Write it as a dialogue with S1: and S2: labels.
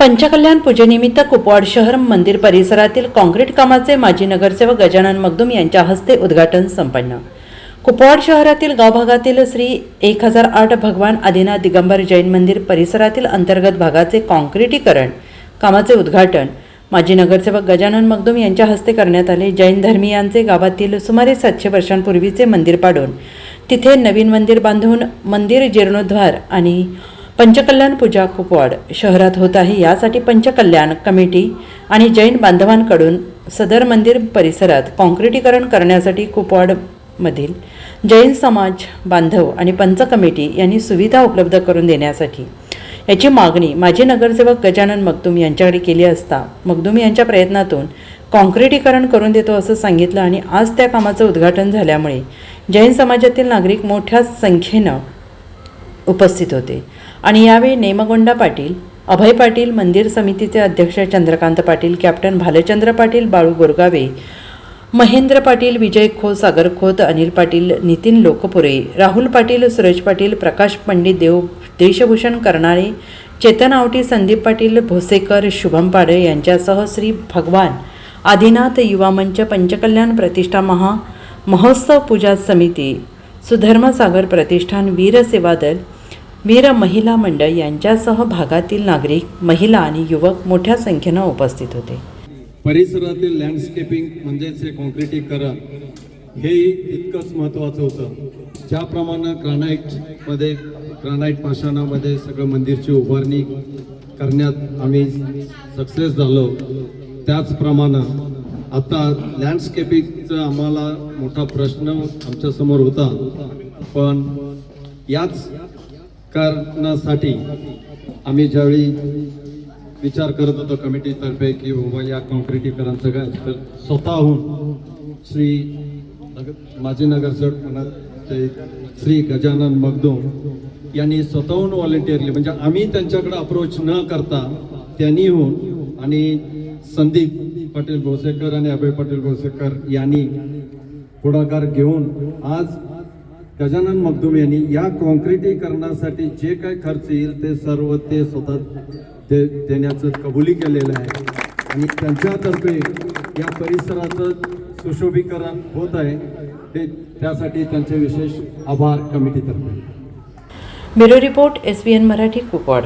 S1: पंचकल्याण पूजेनिमित्त कुपवाड शहर मंदिर परिसरातील काँक्रीट कामाचे माजी नगरसेवक गजानन मगदुम यांच्या हस्ते उद्घाटन संपन्न। कुपवाड शहरातील गावभागातील श्री 1008 भगवान आदिनाथ दिगंबर जैन मंदिर परिसरातील अंतर्गत भागाचे काँक्रीटीकरण कामाचे उद्घाटन माजी नगरसेवक गजानन मगदुम यांच्या हस्ते करण्यात आले। जैन धर्मीयांचे गावातील सुमारे 700 वर्षांपूर्वीचे मंदिर पाडून तिथे नवीन मंदिर बांधून मंदिर जीर्णोद्धार आणि पंचकल्याण पूजा कुपवाड शहरात होत आहे। यासाठी पंचकल्याण कमिटी आणि जैन बांधवांकडून सदर मंदिर परिसरात काँक्रीटीकरण करण्यासाठी कुपवाडमधील जैन समाज बांधव आणि पंच कमिटी यांनी सुविधा उपलब्ध करून देण्यासाठी याची मागणी माजी नगरसेवक गजानन मगदुम यांच्याकडे केली असता मगदुम यांच्या प्रयत्नातून काँक्रीटीकरण करून देतो असं सांगितलं आणि आज त्या कामाचं उद्घाटन झाल्यामुळे जैन समाजातील नागरिक मोठ्या संख्येनं उपस्थित होते आणि यावेळी नेमगोंडा पाटील, अभय पाटील, मंदिर समितीचे अध्यक्ष चंद्रकांत पाटील, कॅप्टन भालचंद्र पाटील, बाळू बोरगावे, महेंद्र पाटील, विजय खोत, सागर खोत, अनिल पाटील, नितीन लोकपुरे, राहुल पाटील, सुरेश पाटील, प्रकाश पंडित, देशभूषण करणारे, चेतन आवटी, संदीप पाटील, भोसेकर, शुभम पाडे यांच्यासह श्री भगवान आदिनाथ युवा मंच, पंचकल्याण प्रतिष्ठा महोत्सव पूजा समिती, सुधर्म सागर प्रतिष्ठान, वीर सेवा दल, वीर महिला मंडळ यांच्यासह भागातील नागरिक, महिला आणि युवक मोठ्या संख्येने उपस्थित होते।
S2: परिसरातील लँडस्केपिंग म्हणजेच काँक्रीटीकरण हे इतकंच महत्त्वाचं होतं। ज्याप्रमाणे ग्रानाईट पाषाणामध्ये सगळं मंदिरची उभारणी करण्यात आम्ही सक्सेस झालो, त्याचप्रमाणे आता लँडस्केपिंगचा आम्हाला मोठा प्रश्न आमच्यासमोर होता। पण याच कारणासाठी आम्ही ज्यावेळी विचार करत होतो कमिटीतर्फे की बाबा या काँक्रीटीकरणचं काय, तर स्वतःहून माजी नगरसेवक श्री गजानन मगदुम यांनी स्वतःहून व्हॉलेंटिअरली, म्हणजे आम्ही त्यांच्याकडे अप्रोच न करता त्यांनी होऊन आणि संदीप पाटील भोसेकर आणि अभय पाटील भोसेकर यांनी पुढाकार घेऊन आज गजानन मगदुम यांनी या काँक्रीटीकरणासाठी जे काही खर्च येईल ते सर्व ते स्वतः देण्याचं कबुली केलेलं आहे आणि त्यांच्यातर्फे या परिसराचं सुशोभीकरण होत आहे, त्यासाठी त्यांचे विशेष आभार कमिटीतर्फे।
S1: Bureau report SBN Marathi Kupwad.